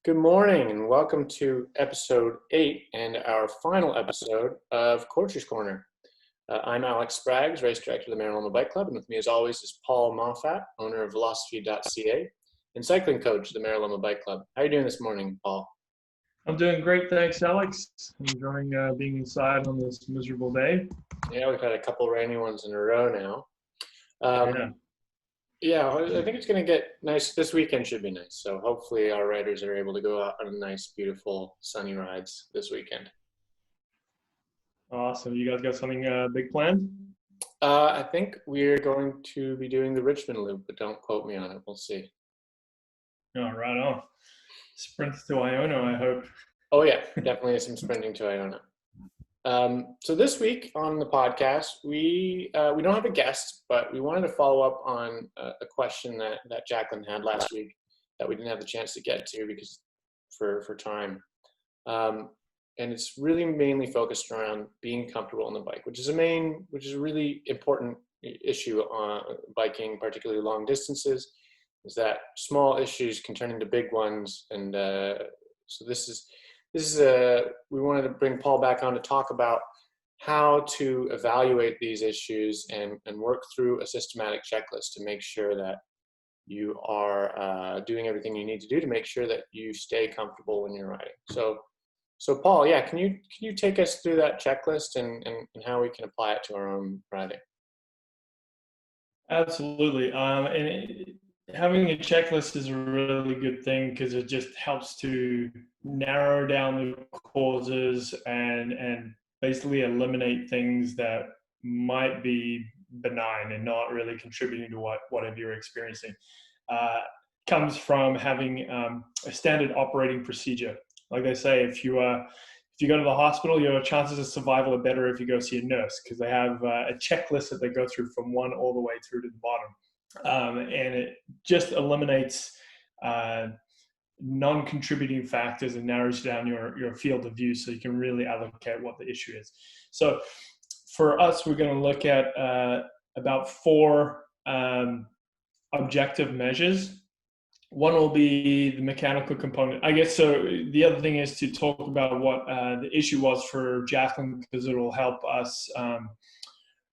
Good morning and welcome to episode 8 and our final episode of Coach's Corner. I'm Alex Spraggs, race director of the Meraloma Bike Club, and with me as always is Paul Moffatt, owner of Velosophy.ca and cycling coach of the Meraloma Bike Club. How are you doing this morning, Paul? I'm doing great, thanks, Alex. Enjoying being inside on this miserable day. Yeah, we've had a couple rainy ones in a row now. Yeah. Yeah, I think it's going to get nice. This weekend should be nice. So hopefully our riders are able to go out on nice, beautiful, sunny rides this weekend. Awesome. You guys got something big planned? I think we're going to be doing the Richmond Loop, but don't quote me on it. We'll see. Oh, right on. Sprint to Iona, I hope. Oh yeah, definitely some sprinting to Iona. So this week on the podcast, we don't have a guest, but we wanted to follow up on a question that Jacqueline had last week that we didn't have the chance to get to because for time. And it's really mainly focused around being comfortable on the bike, which is a really important issue on biking, particularly long distances, is that small issues can turn into big ones. And so we wanted to bring Paul back on to talk about how to evaluate these issues and work through a systematic checklist to make sure that you are doing everything you need to do to make sure that you stay comfortable when you're riding. So Paul, yeah, can you take us through that checklist and how we can apply it to our own riding? Absolutely. Having a checklist is a really good thing because it just helps to narrow down the causes and basically eliminate things that might be benign and not really contributing to whatever you're experiencing. Comes from having a standard operating procedure. Like they say, if you go to the hospital, your chances of survival are better if you go see a nurse because they have a checklist that they go through from one all the way through to the bottom. And it just eliminates non-contributing factors and narrows down your field of view so you can really allocate what the issue is. So for us, we're going to look at about 4 objective measures. One will be the mechanical component, I guess. So the other thing is to talk about what the issue was for Jacqueline, because it will help us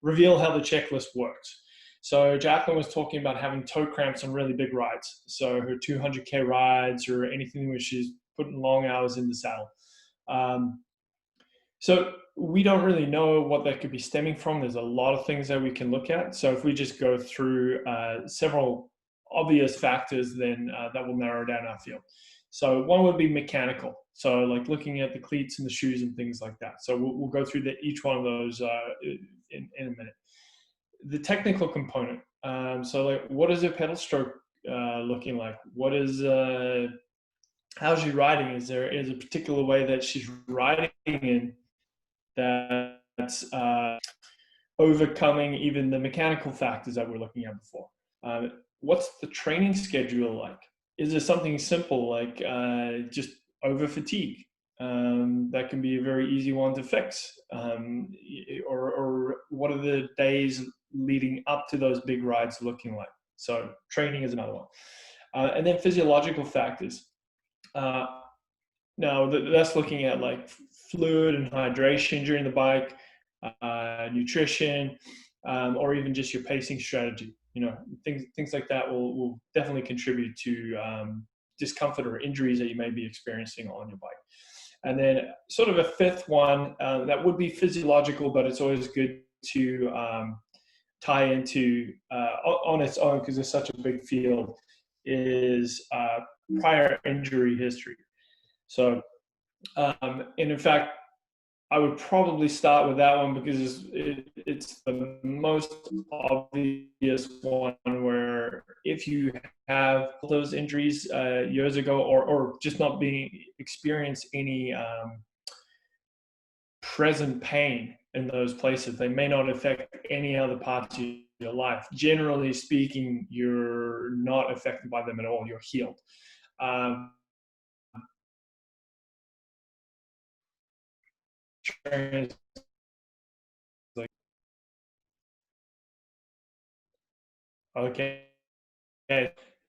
reveal how the checklist works. So Jacqueline was talking about having toe cramps on really big rides. So her 200K rides or anything where she's putting long hours in the saddle. So we don't really know what that could be stemming from. There's a lot of things that we can look at. So if we just go through several obvious factors, then that will narrow down our field. So one would be mechanical. So like looking at the cleats and the shoes and things like that. So we'll go through each one of those in a minute. The technical component. So like, what is a pedal stroke looking like? What is how's she riding? Is there a particular way that she's riding in that's overcoming even the mechanical factors that we're looking at before? What's the training schedule like? Is there something simple like just over fatigue? That can be a very easy one to fix. Or what are the days leading up to those big rides looking like? So training is another one. And then physiological factors. Now that's looking at like fluid and hydration during the bike, nutrition, or even just your pacing strategy. Things like that will definitely contribute to discomfort or injuries that you may be experiencing on your bike. And then sort of a fifth one that would be physiological, but it's always good to tie into on its own because it's such a big field, is prior injury history. So, and in fact, I would probably start with that one because it's the most obvious one where if you have those injuries years ago or just not experience any present pain in those places, they may not affect any other parts of your life. Generally speaking, you're not affected by them at all. You're healed. Okay.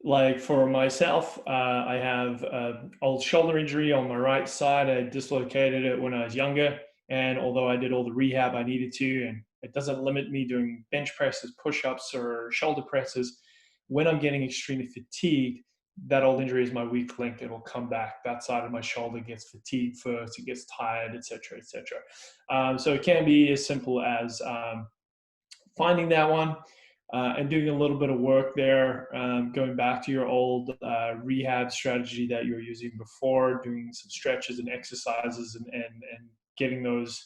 Like for myself, I have an old shoulder injury on my right side. I dislocated it when I was younger. And although I did all the rehab I needed to, and it doesn't limit me doing bench presses, push-ups, or shoulder presses, when I'm getting extremely fatigued, that old injury is my weak link. It will come back. That side of my shoulder gets fatigued first, it gets tired, etc., etc. So it can be as simple as finding that one and doing a little bit of work there, going back to your old rehab strategy that you were using before, doing some stretches and exercises and getting those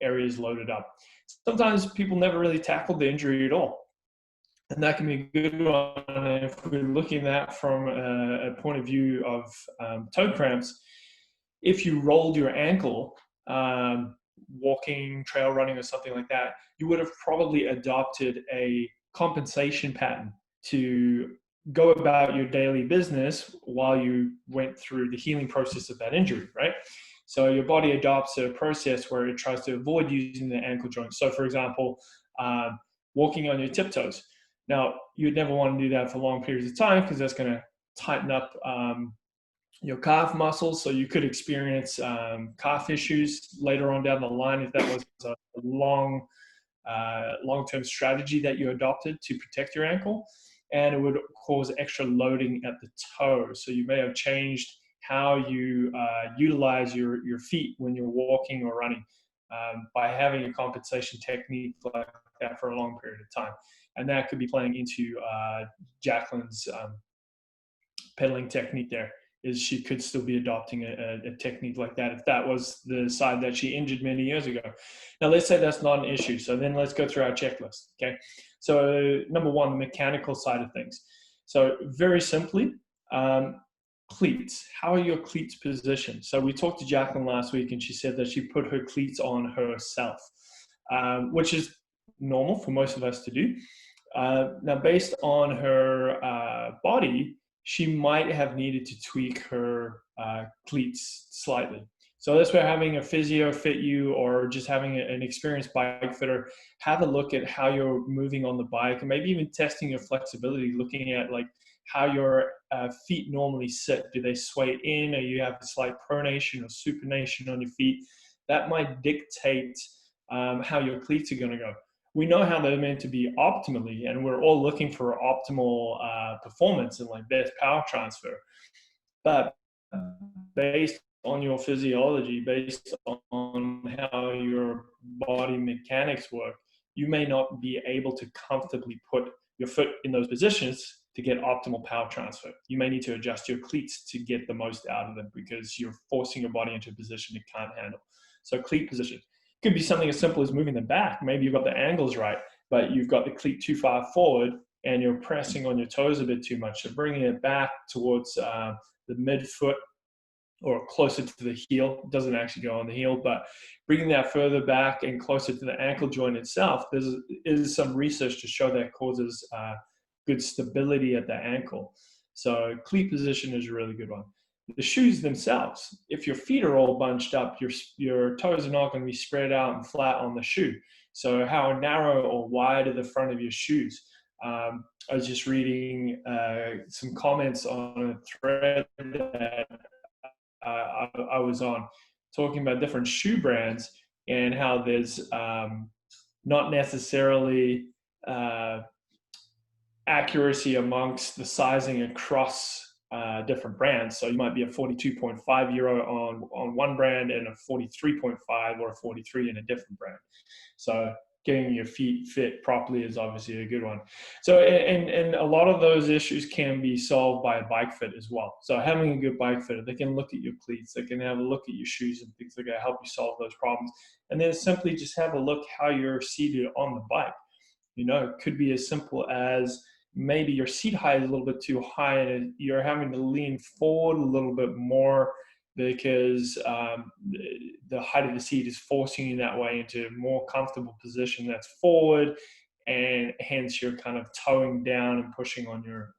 areas loaded up. Sometimes people never really tackle the injury at all. And that can be a good one. And if we're looking at that from a point of view of toe cramps, if you rolled your ankle, walking, trail running, or something like that, you would have probably adopted a compensation pattern to go about your daily business while you went through the healing process of that injury, right? So your body adopts a process where it tries to avoid using the ankle joint. So, for example, walking on your tiptoes. Now, you'd never want to do that for long periods of time because that's going to tighten up your calf muscles, so you could experience calf issues later on down the line if that was a long-term strategy that you adopted to protect your ankle, and it would cause extra loading at the toe. So you may have changed how you utilize your feet when you're walking or running by having a compensation technique like that for a long period of time. And that could be playing into Jacqueline's pedaling technique there, is she could still be adopting a technique like that if that was the side that she injured many years ago. Now, let's say that's not an issue. So then let's go through our checklist. Okay. So number one, the mechanical side of things. So very simply, cleats. How are your cleats positioned? So we talked to Jacqueline last week, and she said that she put her cleats on herself, which is normal for most of us to do. Now, based on her body, she might have needed to tweak her cleats slightly. So that's where having a physio fit you, or just having an experienced bike fitter have a look at how you're moving on the bike, and maybe even testing your flexibility, looking at like how your feet normally sit. Do they sway in, or you have a slight pronation or supination on your feet? That might dictate how your cleats are going to go. We know how they're meant to be optimally, and we're all looking for optimal performance and like best power transfer. But based on your physiology, based on how your body mechanics work, you may not be able to comfortably put your foot in those positions to get optimal power transfer. You may need to adjust your cleats to get the most out of them because you're forcing your body into a position it can't handle. So cleat position could be something as simple as moving them back. Maybe you've got the angles right, but you've got the cleat too far forward and you're pressing on your toes a bit too much. So bringing it back towards the midfoot or closer to the heel. It doesn't actually go on the heel, but bringing that further back and closer to the ankle joint itself, there is some research to show that causes good stability at the ankle. So cleat position is a really good one. The shoes themselves, if your feet are all bunched up, your toes are not going to be spread out and flat on the shoe. So how narrow or wide are the front of your shoes? I was just reading some comments on a thread that I was on, talking about different shoe brands and how there's not necessarily accuracy amongst the sizing across different brands. So you might be a 42.5 euro on one brand and a 43.5 or a 43 in a different brand. So getting your feet fit properly is obviously a good one. So, and a lot of those issues can be solved by a bike fit as well. So having a good bike fitter, they can look at your cleats, they can have a look at your shoes and things like that, help you solve those problems. And then simply just have a look how you're seated on the bike. You know, it could be as simple as maybe your seat height is a little bit too high and you're having to lean forward a little bit more because the height of the seat is forcing you that way into a more comfortable position that's forward, and hence you're kind of towing down and pushing on your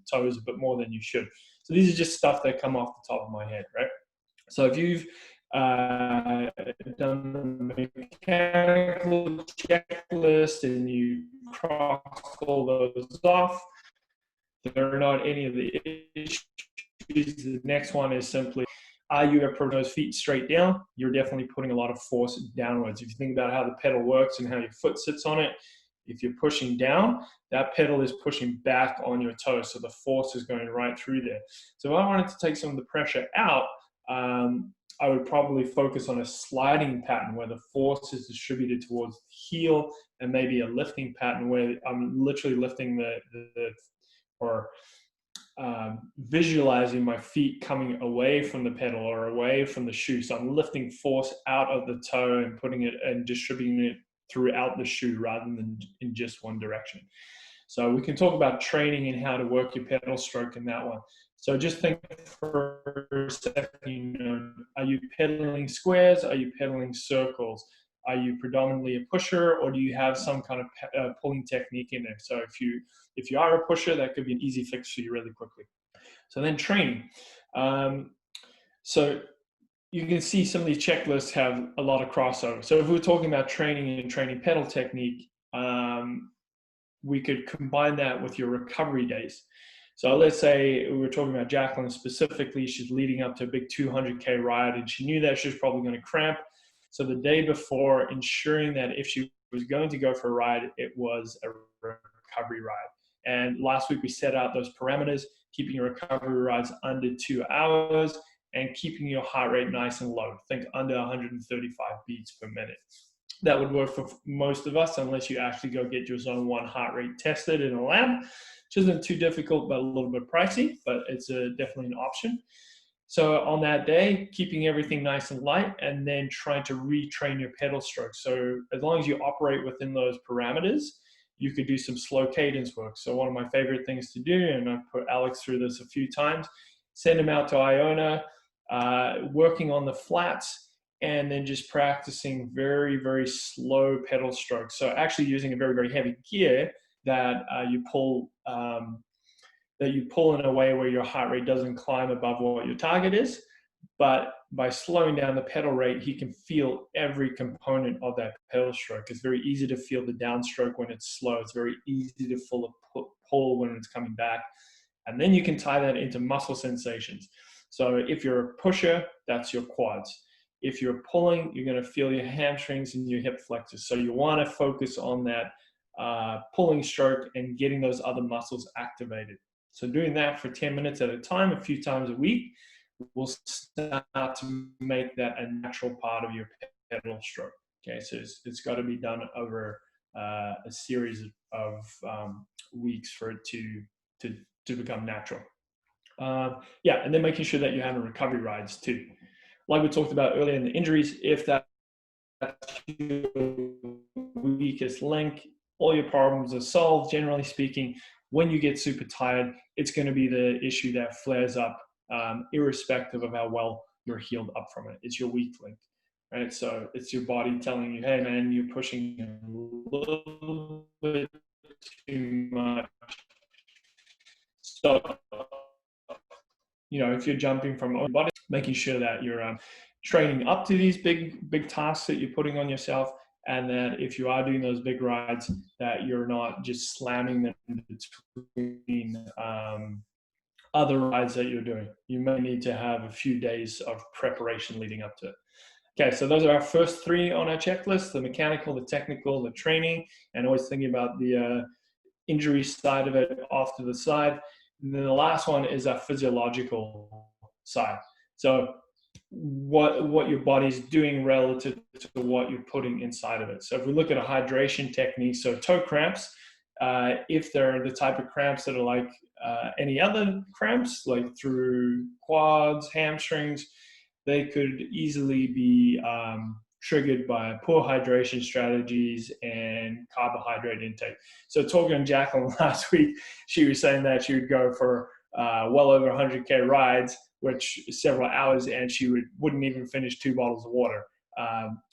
toes a bit more than you should. So these are just stuff that come off the top of my head, right? So if you've done the mechanical checklist and you cross all those off, there are not any of the issues. The next one is simply, are you putting those feet straight down? You're definitely putting a lot of force downwards. If you think about how the pedal works and how your foot sits on it, if you're pushing down, that pedal is pushing back on your toes. So the force is going right through there. So if I wanted to take some of the pressure out, I would probably focus on a sliding pattern where the force is distributed towards the heel, and maybe a lifting pattern where I'm literally lifting visualizing my feet coming away from the pedal or away from the shoe. So I'm lifting force out of the toe and putting it and distributing it throughout the shoe rather than in just one direction. So we can talk about training and how to work your pedal stroke in that one. So just think for a second, are you pedaling squares? Are you pedaling circles? Are you predominantly a pusher, or do you have some kind of pulling technique in there? So if you are a pusher, that could be an easy fix for you really quickly. So then training. So you can see some of these checklists have a lot of crossover. So if we're talking about training and training pedal technique, we could combine that with your recovery days. So let's say we were talking about Jacqueline specifically. She's leading up to a big 200K ride, and she knew that she was probably going to cramp. So the day before, ensuring that if she was going to go for a ride, it was a recovery ride. And last week we set out those parameters, keeping your recovery rides under 2 hours and keeping your heart rate nice and low. Think under 135 beats per minute. That would work for most of us, unless you actually go get your zone 1 heart rate tested in a lab, which isn't too difficult, but a little bit pricey, but it's definitely an option. So on that day, keeping everything nice and light, and then trying to retrain your pedal stroke. So as long as you operate within those parameters, you could do some slow cadence work. So one of my favorite things to do, and I've put Alex through this a few times, send him out to Iona, working on the flats, and then just practicing very, very slow pedal strokes. So actually using a very, very heavy gear that you pull in a way where your heart rate doesn't climb above what your target is. But by slowing down the pedal rate, he can feel every component of that pedal stroke. It's very easy to feel the downstroke when it's slow. It's very easy to pull when it's coming back. And then you can tie that into muscle sensations. So if you're a pusher, that's your quads. If you're pulling, you're going to feel your hamstrings and your hip flexors. So you want to focus on that pulling stroke and getting those other muscles activated. So doing that for 10 minutes at a time, a few times a week, will start to make that a natural part of your pedal stroke. Okay, so it's got to be done over a series of weeks for it to become natural. Yeah, and then making sure that you're having recovery rides too. Like we talked about earlier in the injuries, if that's your weakest link, all your problems are solved, generally speaking. When you get super tired, it's going to be the issue that flares up, irrespective of how well you're healed up from it. It's your weak link, right? So it's your body telling you, hey man, you're pushing a little bit too much. So, if you're jumping from your body, making sure that you're training up to these big tasks that you're putting on yourself, and that if you are doing those big rides, that you're not just slamming them between other rides that you're doing. You may need to have a few days of preparation leading up to it. Okay, so those are our first 3 on our checklist: the mechanical, the technical, the training, and always thinking about the injury side of it off to the side. And then the last one is our physiological side. So what your body's doing relative to what you're putting inside of it. So if we look at a hydration technique, so toe cramps, if they're the type of cramps that are like any other cramps, like through quads, hamstrings, they could easily be triggered by poor hydration strategies and carbohydrate intake. So talking to Jacqueline last week, she was saying that she would go for well over 100K rides, which is several hours, and she wouldn't even finish 2 bottles of water.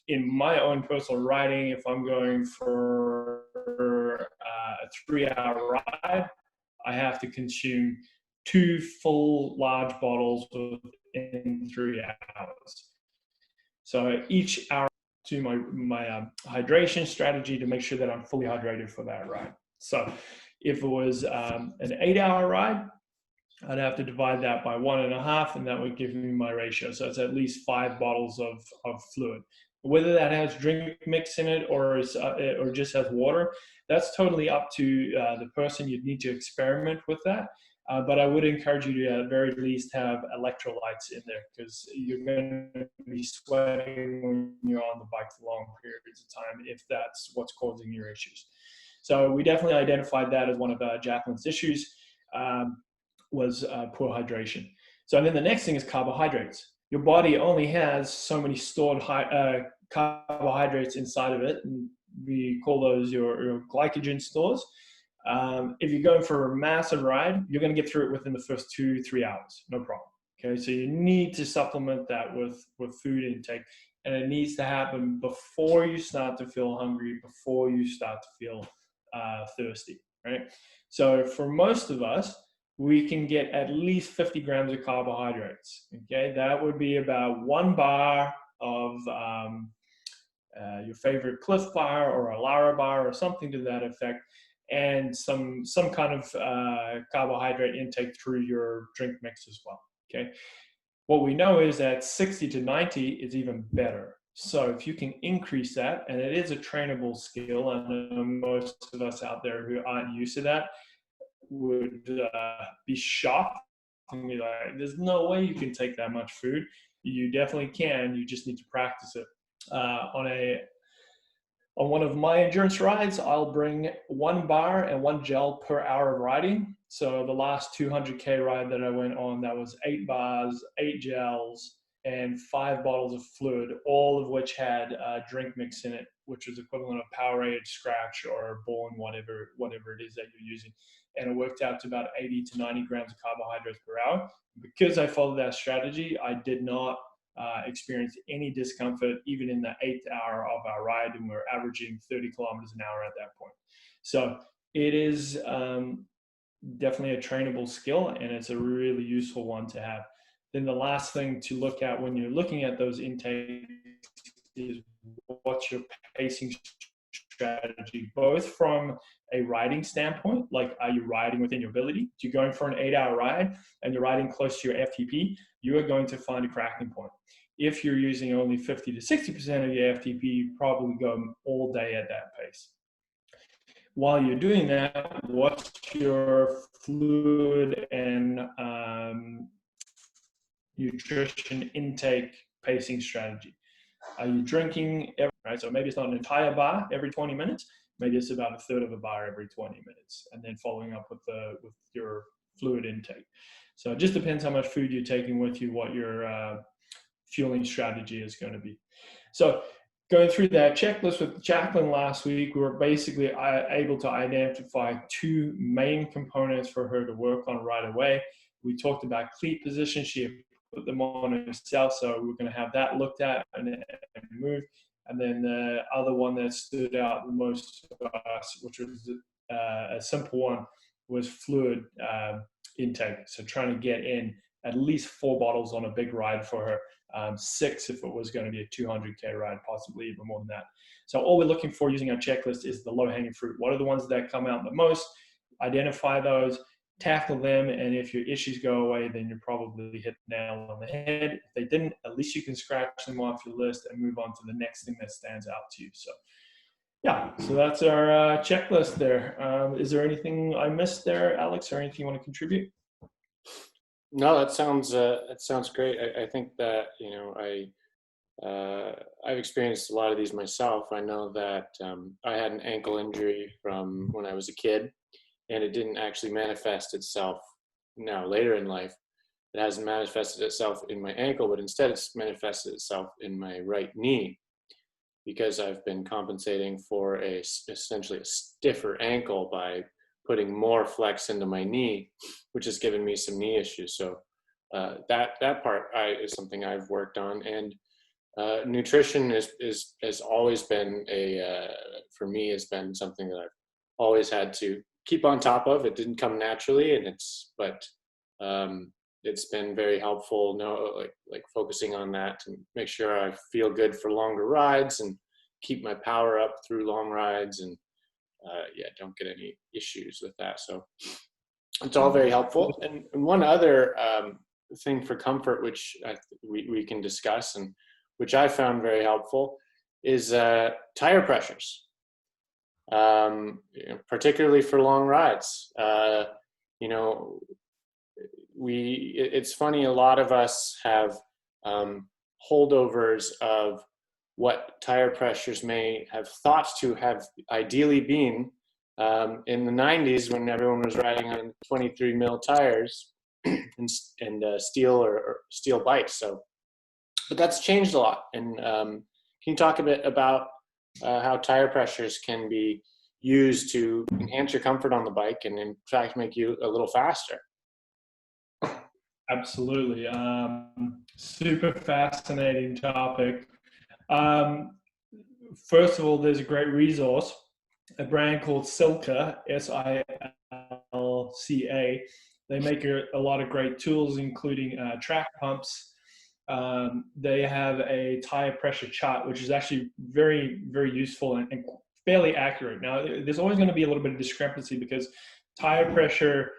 In my own personal riding, if I'm going for a 3-hour ride, I have to consume 2 full large bottles within 3 hours. So each hour to my hydration strategy to make sure that I'm fully hydrated for that ride. So If it was an 8-hour ride, I'd have to divide that by 1.5, and that would give me my ratio. So it's at least 5 bottles of fluid. Whether that has drink mix in it or just has water, that's totally up to the person. You'd need to experiment with that. But I would encourage you to at the very least have electrolytes in there, because you're going to be sweating when you're on the bike for long periods of time if that's what's causing your issues. So we definitely identified that as one of Jacqueline's issues. Was poor hydration. So then the next thing is carbohydrates. Your body only has so many stored carbohydrates inside of it, and we call those your glycogen stores. If you're going for a massive ride, you're going to get through it within the first 2-3 hours, no problem. Okay, so you need to supplement that with food intake, and it needs to happen before you start to feel hungry, before you start to feel thirsty, right? So for most of us, we can get at least 50 grams of carbohydrates. Okay, that would be about 1 bar of your favorite Cliff Bar or a Lara bar or something to that effect, and some kind of carbohydrate intake through your drink mix as well. Okay, what we know is that 60 to 90 is even better. So if you can increase that, and it is a trainable skill, I know most of us out there who aren't used to that would be shocked and be like, there's no way you can take that much food. You definitely can. You just need to practice it. On one of my endurance rides, I'll bring 1 bar and 1 gel per hour of riding. So the last 200K ride that I went on, that was 8 bars, 8 gels, and 5 bottles of fluid, all of which had drink mix in it, which was equivalent of Powerade, Scratch, or Born, whatever it is that you're using. And it worked out to about 80 to 90 grams of carbohydrates per hour. Because I followed that strategy, I did not experience any discomfort, even in the 8th hour of our ride, and we're averaging 30 kilometers an hour at that point. So it is definitely a trainable skill, and it's a really useful one to have. Then the last thing to look at when you're looking at those intakes is what's your pacing strategy, both from a riding standpoint, like are you riding within your ability? If you're going for an 8-hour ride and you're riding close to your FTP, you are going to find a cracking point. If you're using only 50 to 60% of your FTP, you probably go all day at that pace. While you're doing that, what's your fluid and nutrition intake pacing strategy? Are you drinking right? So maybe it's not an entire bar every 20 minutes. Maybe it's about 1/3 of a bar every 20 minutes, and then following up with your fluid intake. So it just depends how much food you're taking with you, what your fueling strategy is going to be. So going through that checklist with Jacqueline last week, we were basically able to identify 2 main components for her to work on right away. We talked about cleat position. She put them on herself, so we're going to have that looked at and moved. And then the other one that stood out the most to us, which was a simple one, was fluid intake. So trying to get in at least 4 bottles on a big ride for her. 6 if it was going to be a 200K ride, possibly even more than that. So all we're looking for using our checklist is the low-hanging fruit. What are the ones that come out the most? Identify those, tackle them, and if your issues go away, then you probably hit the nail on the head. If they didn't, at least you can scratch them off your list and move on to the next thing that stands out to you. So yeah, so that's our checklist there. Is there anything I missed there, Alex, or anything you want to contribute? No, that sounds great. I think that I've experienced a lot of these myself. I know that I had an ankle injury from when I was a kid, and it didn't actually manifest itself now later in life. It hasn't manifested itself in my ankle, but instead it's manifested itself in my right knee, because I've been compensating for essentially a stiffer ankle by putting more flex into my knee, which has given me some knee issues. So that part is something I've worked on. And nutrition has always been for me, has been something that I've always had to keep on top of. It didn't come naturally, and it's been very helpful. Like focusing on that to make sure I feel good for longer rides and keep my power up through long rides. And don't get any issues with that. So it's all very helpful. And one other thing for comfort, which we can discuss, and which I found very helpful, is tire pressures, particularly for long rides. It's funny, a lot of us have holdovers of what tire pressures may have thought to have ideally been in the 90s, when everyone was riding on 23 mil tires and steel or steel bikes. So, but that's changed a lot. And can you talk a bit about how tire pressures can be used to enhance your comfort on the bike and in fact make you a little faster? Absolutely. Super fascinating topic. First of all, there's a great resource, a brand called Silca, Silca. They make a lot of great tools, including track pumps. They have a tire pressure chart, which is actually very, very useful and fairly accurate. Now, there's always going to be a little bit of discrepancy because tire pressure,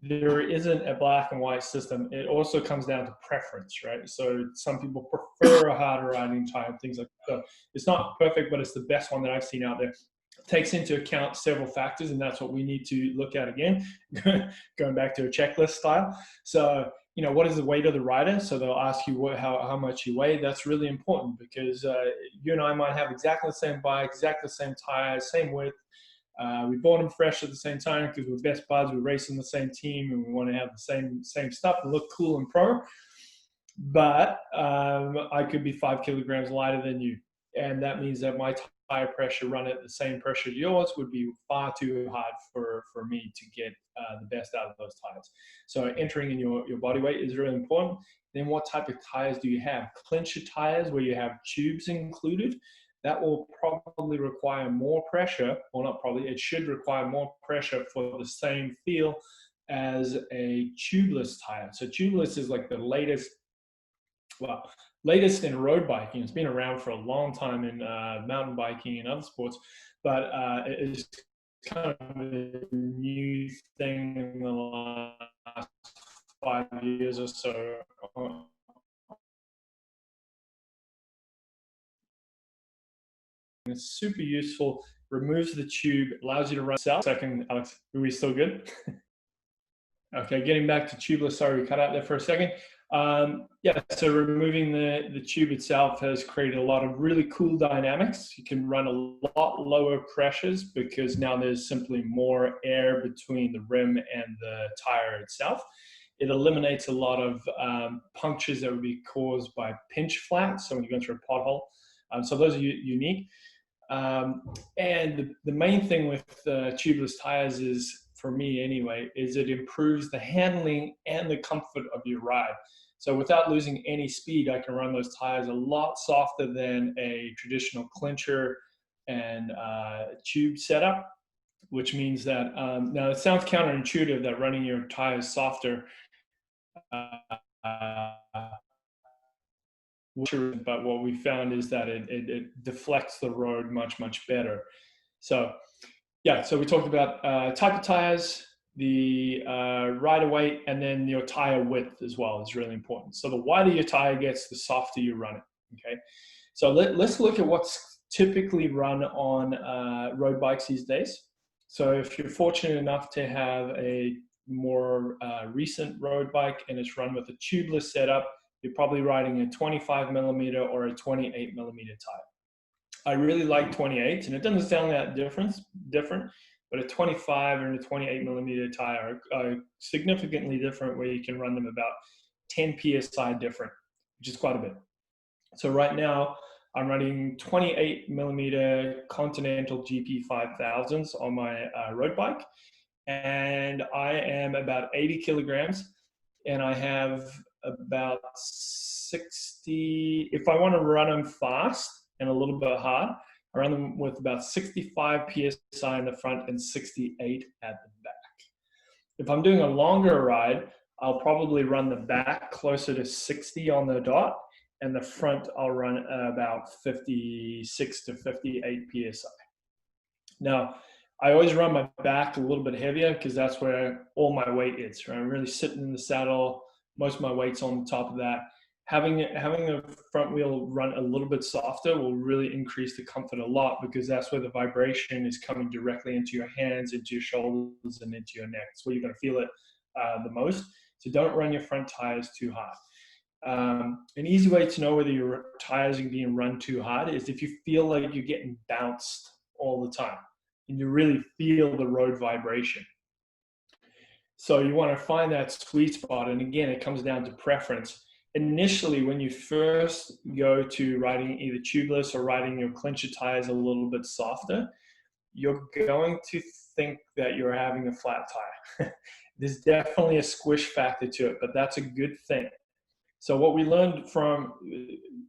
there isn't a black and white system. It also comes down to preference, right? So some people prefer a harder riding tire, things like that. So it's not perfect, but it's the best one that I've seen out there. It takes into account several factors, and that's what we need to look at again, going back to a checklist style. So, what is the weight of the rider? So they'll ask you how much you weigh. That's really important because you and I might have exactly the same bike, exactly the same tires, same width. We bought them fresh at the same time because we're best buds. We race on the same team, and we want to have the same stuff and look cool and pro. But I could be 5 kilograms lighter than you, and that means that my tire pressure run at the same pressure as yours would be far too hard for me to get the best out of those tires. So entering in your body weight is really important. Then what type of tires do you have? Clincher tires where you have tubes included. That will probably require more pressure, or not probably, it should require more pressure for the same feel as a tubeless tire. So tubeless is like the latest in road biking. It's been around for a long time in mountain biking and other sports, but it's kind of a new thing in the last 5 years or so. It's super useful, removes the tube, allows you to run south. Second, Alex, are we still good? Okay, getting back to tubeless, sorry, we cut out there for a second. So removing the tube itself has created a lot of really cool dynamics. You can run a lot lower pressures because now there's simply more air between the rim and the tire itself. It eliminates a lot of punctures that would be caused by pinch flats, so when you go through a pothole. So those are unique. And the main thing with tubeless tires is, for me anyway, is it improves the handling and the comfort of your ride. So without losing any speed, I can run those tires a lot softer than a traditional clincher and tube setup, which means that, now it sounds counterintuitive that running your tires softer, but what we found is that it deflects the road much, much better. So so we talked about type of tires, the rider weight, and then your tire width as well is really important. So the wider your tire gets, the softer you run it, okay? So let's look at what's typically run on road bikes these days. So if you're fortunate enough to have a more recent road bike and it's run with a tubeless setup, you're probably riding a 25 millimeter or a 28 millimeter tire. I really like 28s, and it doesn't sound that different, but a 25 and a 28 millimeter tire are significantly different, where you can run them about 10 psi different, which is quite a bit. So right now, I'm running 28 millimeter Continental GP 5000s on my road bike, and I am about 80 kilograms, and I have about 60, if I want to run them fast and a little bit hard, I run them with about 65 psi in the front and 68 at the back. If I'm doing a longer ride, I'll probably run the back closer to 60 on the dot, and the front I'll run about 56 to 58 psi. Now, I always run my back a little bit heavier because that's where all my weight is. Right? I'm really sitting in the saddle. Most of my weight's on the top of that. Having the front wheel run a little bit softer will really increase the comfort a lot, because that's where the vibration is coming directly into your hands, into your shoulders, and into your neck. It's where you're going to feel it the most. So don't run your front tires too hard. An easy way to know whether your tires are being run too hard is if you feel like you're getting bounced all the time and you really feel the road vibration. So you want to find that sweet spot. And again, it comes down to preference. Initially, when you first go to riding either tubeless or riding your clincher tires a little bit softer, you're going to think that you're having a flat tire. There's definitely a squish factor to it, but that's a good thing. So what we learned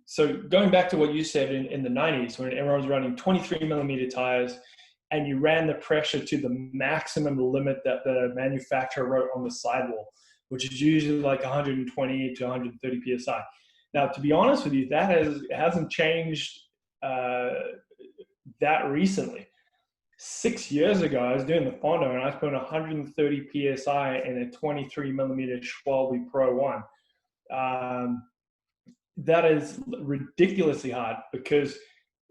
so going back to what you said in the 90s, when everyone was running 23 millimeter tires and you ran the pressure to the maximum limit that the manufacturer wrote on the sidewall, which is usually like 120 to 130 PSI. Now, to be honest with you, that hasn't changed that recently. 6 years ago, I was doing the Fondo and I was putting 130 PSI in a 23 millimeter Schwalbe Pro 1. That is ridiculously hard, because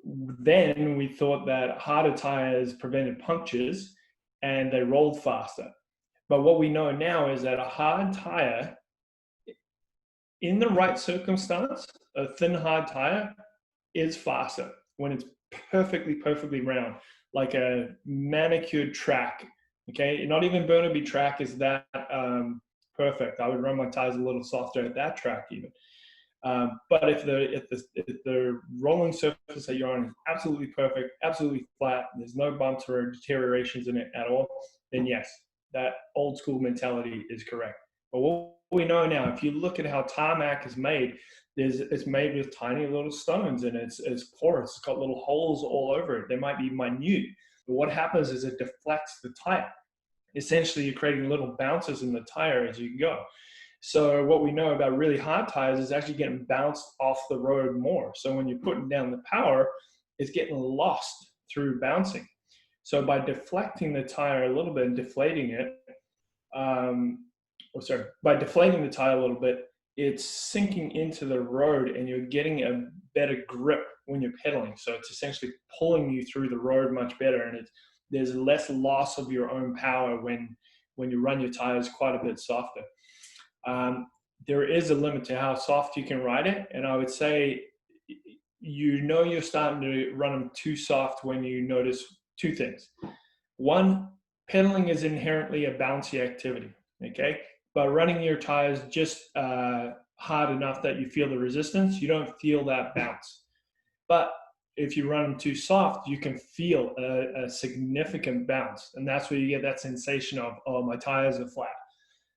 then we thought that harder tires prevented punctures and they rolled faster. But what we know now is that a hard tire, in the right circumstance, a thin hard tire is faster when it's perfectly round, like a manicured track. Okay, not even Burnaby track is that perfect. I would run my tires a little softer at that track even. But if the rolling surface that you're on is absolutely perfect, absolutely flat, there's no bumps or deteriorations in it at all, then yes, that old school mentality is correct. But what we know now, if you look at how tarmac is made, it's made with tiny little stones, and it's porous. It's got little holes all over it. They might be minute, but what happens is it deflects the tire. Essentially, you're creating little bounces in the tire as you go. So what we know about really hard tires is actually getting bounced off the road more. So when you're putting down the power, it's getting lost through bouncing. So by deflecting the tire a little bit and deflating it, by deflating the tire a little bit, it's sinking into the road and you're getting a better grip when you're pedaling. So it's essentially pulling you through the road much better, and there's less loss of your own power when you run your tires quite a bit softer. There is a limit to how soft you can ride it, and I would say you're starting to run them too soft when you notice two things. One, pedaling is inherently a bouncy activity, okay? But running your tires just hard enough that you feel the resistance, you don't feel that bounce. But if you run them too soft, you can feel a significant bounce, and that's where you get that sensation of, oh, my tires are flat.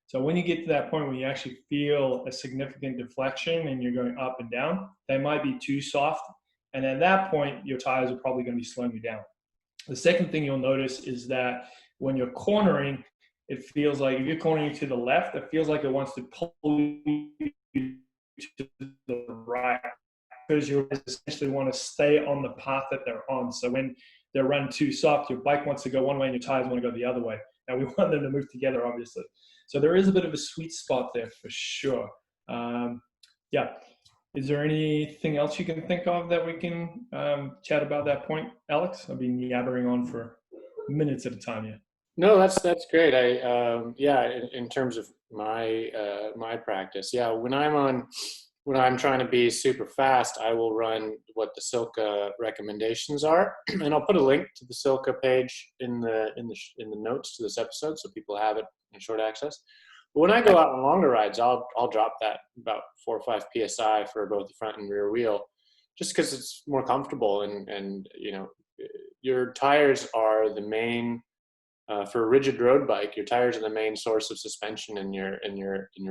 So when you get to that point where you actually feel a significant deflection and you're going up and down, they might be too soft. And at that point, your tires are probably going to be slowing you down. The second thing you'll notice is that when you're cornering, it feels like if you're cornering to the left, it feels like it wants to pull you to the right, because you essentially want to stay on the path that they're on. So when they're run too soft, your bike wants to go one way and your tires want to go the other way. And we want them to move together, obviously. So there is a bit of a sweet spot there for sure. Yeah. Is there anything else you can think of that we can chat about that point, Alex? I've been yabbering on for minutes at a time here. No, that's great. In terms of my practice, when I'm trying to be super fast, I will run what the Silca recommendations are, and I'll put a link to the Silca page in the notes to this episode, so people have it in short access. But when I go out on longer rides, I'll drop that about 4 or 5 psi for both the front and rear wheel, just because it's more comfortable, and your tires are the main. For a rigid road bike, your tires are the main source of suspension in your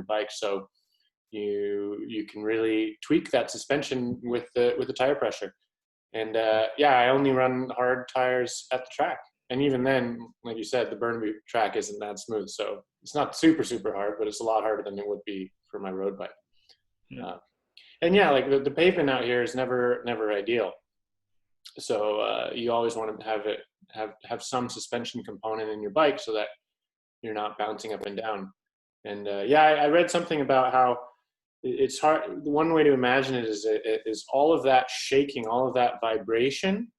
bike. So you can really tweak that suspension with the tire pressure. And I only run hard tires at the track. And even then, like you said, the Burnaby track isn't that smooth. So it's not super hard, but it's a lot harder than it would be for my road bike. Yeah. Like the pavement out here is never ideal. So you always want to have some suspension component in your bike so that you're not bouncing up and down. And yeah, I read something about how it's hard. One way to imagine it is all of that shaking, all of that vibration,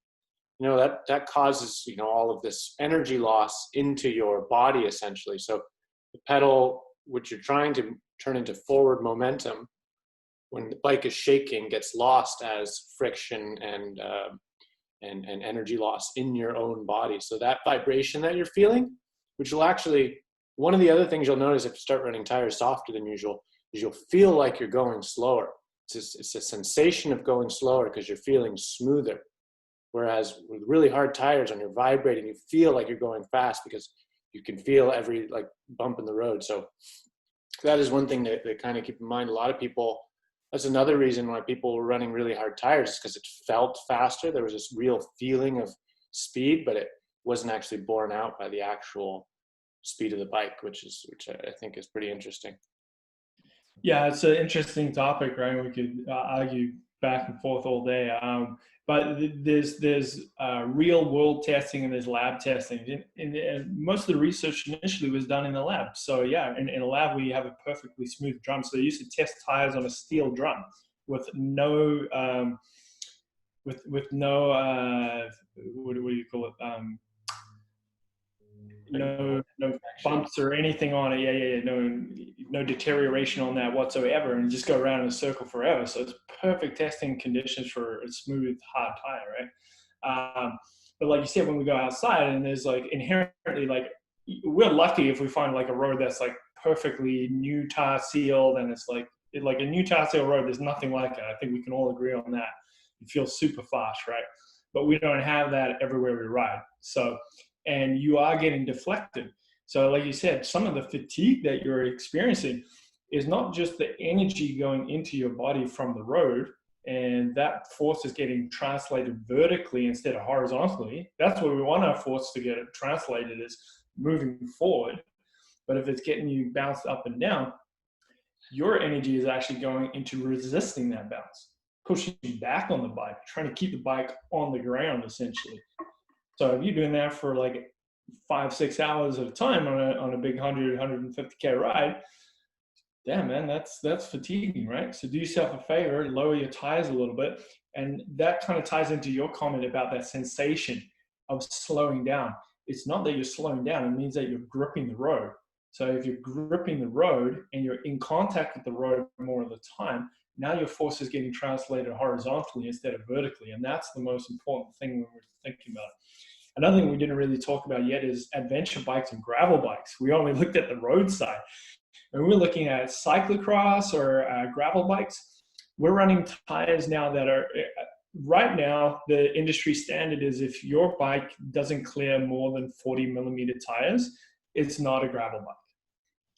that causes, all of this energy loss into your body essentially. So the pedal, which you're trying to turn into forward momentum, when the bike is shaking, gets lost as friction and energy loss in your own body. So that vibration that you're feeling, which will actually, one of the other things you'll notice if you start running tires softer than usual, is you'll feel like you're going slower. It's a sensation of going slower because you're feeling smoother. Whereas with really hard tires, when you're vibrating, you feel like you're going fast because you can feel every bump in the road. So that is one thing that kind of keep in mind. A lot of people, that's another reason why people were running really hard tires, is because it felt faster. There was this real feeling of speed, but it wasn't actually borne out by the actual speed of the bike, which I think is pretty interesting. Yeah, it's an interesting topic, right? We could argue back and forth all day. But there's real world testing and there's lab testing. And most of the research initially was done in the lab. So yeah, in a lab we have a perfectly smooth drum. So they used to test tires on a steel drum with no what do you call it? No bumps or anything on it. Yeah. No deterioration on that whatsoever, and just go around in a circle forever. So it's perfect testing conditions for a smooth, hard tire, right? But like you said, when we go outside and there's inherently we're lucky if we find a road that's perfectly new tire sealed, and it's like a new tire seal road. There's nothing like it. I think we can all agree on that. It feels super fast, right? But we don't have that everywhere we ride. So, and you are getting deflected. So like you said, some of the fatigue that you're experiencing is not just the energy going into your body from the road, and that force is getting translated vertically instead of horizontally. That's where we want our force to get it translated, is moving forward. But if it's getting you bounced up and down, your energy is actually going into resisting that bounce, pushing back on the bike, trying to keep the bike on the ground essentially. So if you're doing that for 5-6 hours at a time on a big 150K ride, damn man, that's fatiguing, right? So do yourself a favor, lower your tires a little bit. And that kind of ties into your comment about that sensation of slowing down. It's not that you're slowing down, it means that you're gripping the road. So if you're gripping the road and you're in contact with the road more of the time, now your force is getting translated horizontally instead of vertically. And that's the most important thing when we're thinking about it. Another thing we didn't really talk about yet is adventure bikes and gravel bikes. We only looked at the roadside. And we're looking at cyclocross or gravel bikes. We're running tires now that are, right now, the industry standard is if your bike doesn't clear more than 40 millimeter tires, it's not a gravel bike.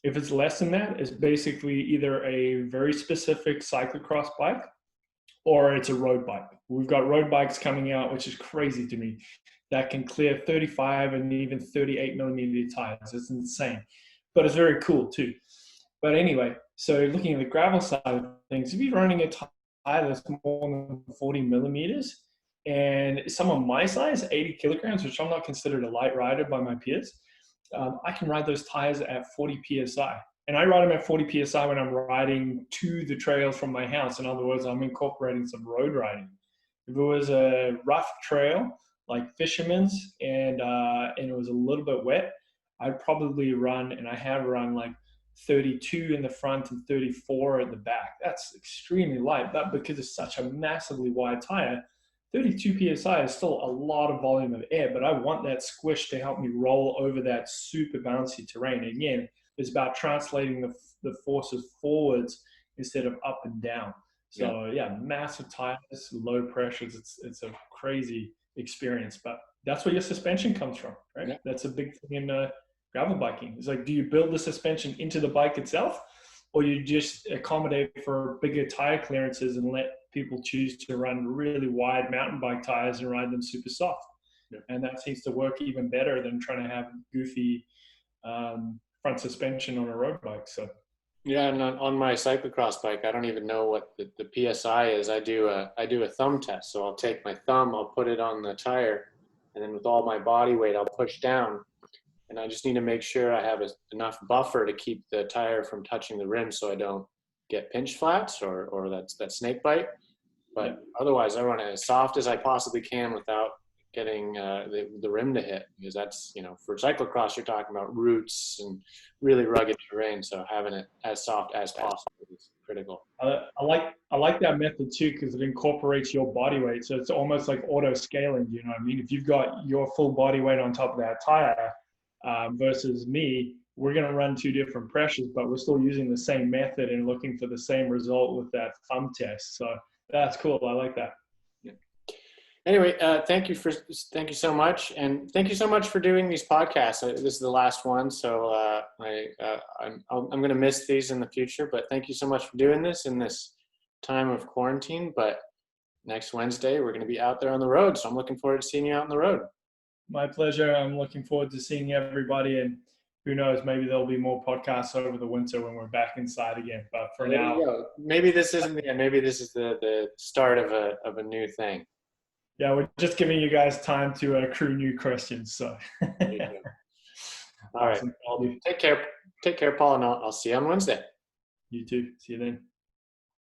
If it's less than that, it's basically either a very specific cyclocross bike or it's a road bike. We've got road bikes coming out, which is crazy to me, that can clear 35 and even 38 millimeter tires. It's insane, but it's very cool too. But anyway, so looking at the gravel side of things, if you're running a tire that's more than 40 millimeters, and someone my size, 80 kilograms, which I'm not considered a light rider by my peers, I can ride those tires at 40 PSI. And I ride them at 40 PSI when I'm riding to the trails from my house. In other words, I'm incorporating some road riding. If it was a rough trail, like Fisherman's, and it was a little bit wet, I'd probably run, and I have run 32 in the front and 34 at the back. That's extremely light, but because it's such a massively wide tire, 32 psi is still a lot of volume of air, but I want that squish to help me roll over that super bouncy terrain. Again, it's about translating the forces forwards instead of up and down. So yeah, massive tires, low pressures. It's a crazy experience, but that's where your suspension comes from, right? Yeah. That's a big thing in gravel biking. It's do you build the suspension into the bike itself, or you just accommodate for bigger tire clearances and let people choose to run really wide mountain bike tires and ride them super soft? Yeah. And that seems to work even better than trying to have goofy front suspension on a road bike. So Yeah, and on my cyclocross bike, I don't even know what the PSI is. I do a thumb test. So I'll take my thumb, I'll put it on the tire, and then with all my body weight, I'll push down. And I just need to make sure I have enough buffer to keep the tire from touching the rim, so I don't get pinch flats or that snake bite. Yeah. But otherwise, I run it as soft as I possibly can without getting the rim to hit, because that's, for cyclocross, you're talking about roots and really rugged terrain. So having it as soft as possible is critical. I like that method too, because it incorporates your body weight. So it's almost like auto scaling. You know what I mean? If you've got your full body weight on top of that tire versus me, we're going to run two different pressures, but we're still using the same method and looking for the same result with that thumb test. So that's cool. I like that. Yeah. Anyway, thank you so much, and thank you so much for doing these podcasts. This is the last one, so I'm going to miss these in the future. But thank you so much for doing this in this time of quarantine. But next Wednesday, we're going to be out there on the road, so I'm looking forward to seeing you out on the road. My pleasure. I'm looking forward to seeing everybody, and who knows, maybe there'll be more podcasts over the winter when we're back inside again. But for now, maybe this isn't the end. Maybe this is the start of a new thing. Yeah, we're just giving you guys time to accrue new questions. So, all right. Awesome. Take care, Paul, and I'll see you on Wednesday. You too. See you then.